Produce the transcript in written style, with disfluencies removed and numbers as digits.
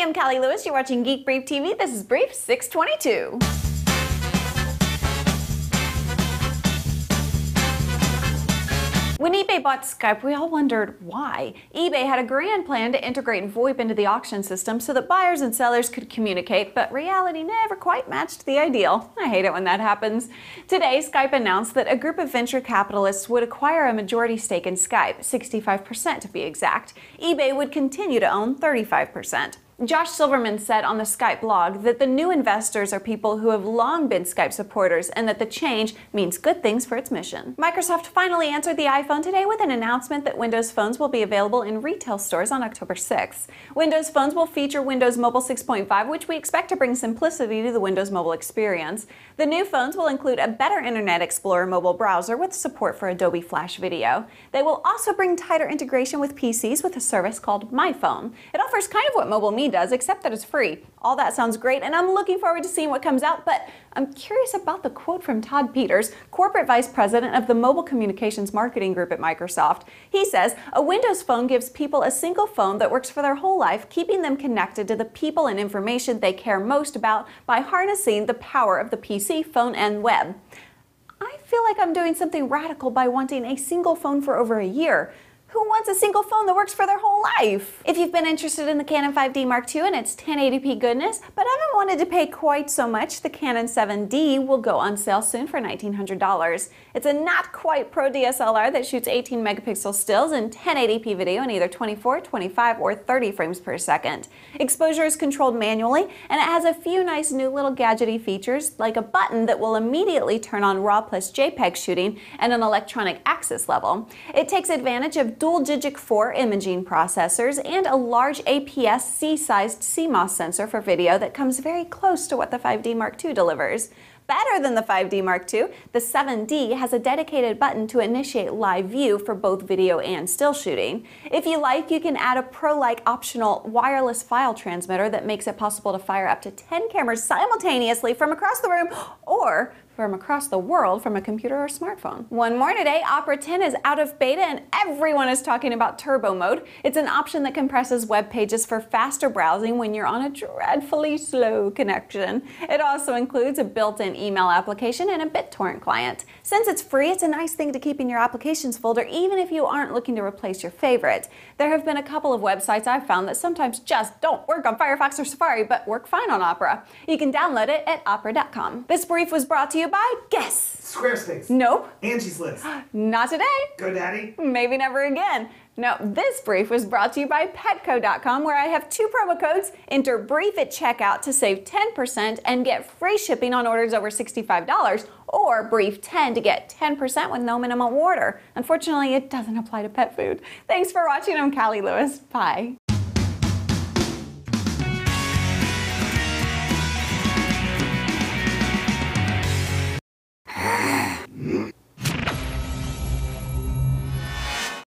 I'm Callie Lewis. You're watching Geek Brief TV. This is Brief 622. When eBay bought Skype, we all wondered why. eBay had a grand plan to integrate VoIP into the auction system so that buyers and sellers could communicate, but reality never quite matched the ideal. I hate it when that happens. Today, Skype announced that a group of venture capitalists would acquire a majority stake in Skype, 65% to be exact. eBay would continue to own 35%. Josh Silverman said on the Skype blog that the new investors are people who have long been Skype supporters and that the change means good things for its mission. Microsoft finally answered the iPhone today with an announcement that Windows phones will be available in retail stores on October 6th. Windows phones will feature Windows Mobile 6.5, which we expect to bring simplicity to the Windows Mobile experience. The new phones will include a better Internet Explorer mobile browser with support for Adobe Flash Video. They will also bring tighter integration with PCs with a service called My Phone. It offers kind of what MobileMe does, except that it's free. All that sounds great, and I'm looking forward to seeing what comes out, but I'm curious about the quote from Todd Peters, Corporate Vice President of the Mobile Communications Marketing Group at Microsoft. He says, "A Windows phone gives people a single phone that works for their whole life, keeping them connected to the people and information they care most about by harnessing the power of the PC, phone, and web." I feel like I'm doing something radical by wanting a single phone for over a year. Who wants a single phone that works for their whole life? If you've been interested in the Canon 5D Mark II and its 1080p goodness, but haven't wanted to pay quite so much, the Canon 7D will go on sale soon for $1,900. It's a not quite pro DSLR that shoots 18 megapixel stills and 1080p video in either 24, 25, or 30 frames per second. Exposure is controlled manually, and it has a few nice new little gadgety features, like a button that will immediately turn on RAW plus JPEG shooting and an electronic axis level. It takes advantage of dual Digic 4 imaging processors and a large APS-C-sized CMOS sensor for video that comes very close to what the 5D Mark II delivers. Better than the 5D Mark II, the 7D has a dedicated button to initiate live view for both video and still shooting. If you like, you can add a pro-like optional wireless file transmitter that makes it possible to fire up to 10 cameras simultaneously from across the room or from across the world from a computer or smartphone. One more today, Opera 10 is out of beta and everyone is talking about turbo mode. It's an option that compresses web pages for faster browsing when you're on a dreadfully slow connection. It also includes a built-in email application and a BitTorrent client. Since it's free, it's a nice thing to keep in your applications folder even if you aren't looking to replace your favorite. There have been a couple of websites I've found that sometimes just don't work on Firefox or Safari but work fine on Opera. You can download it at opera.com. This brief was brought to you by, guess. Squarespace. Nope. Angie's List. Not today. GoDaddy. Maybe never again. No, this brief was brought to you by Petco.com, where I have 2 promo codes. Enter BRIEF at checkout to save 10% and get free shipping on orders over $65, or BRIEF10 to get 10% with no minimum order. Unfortunately, it doesn't apply to pet food. Thanks for watching. I'm Callie Lewis. Bye.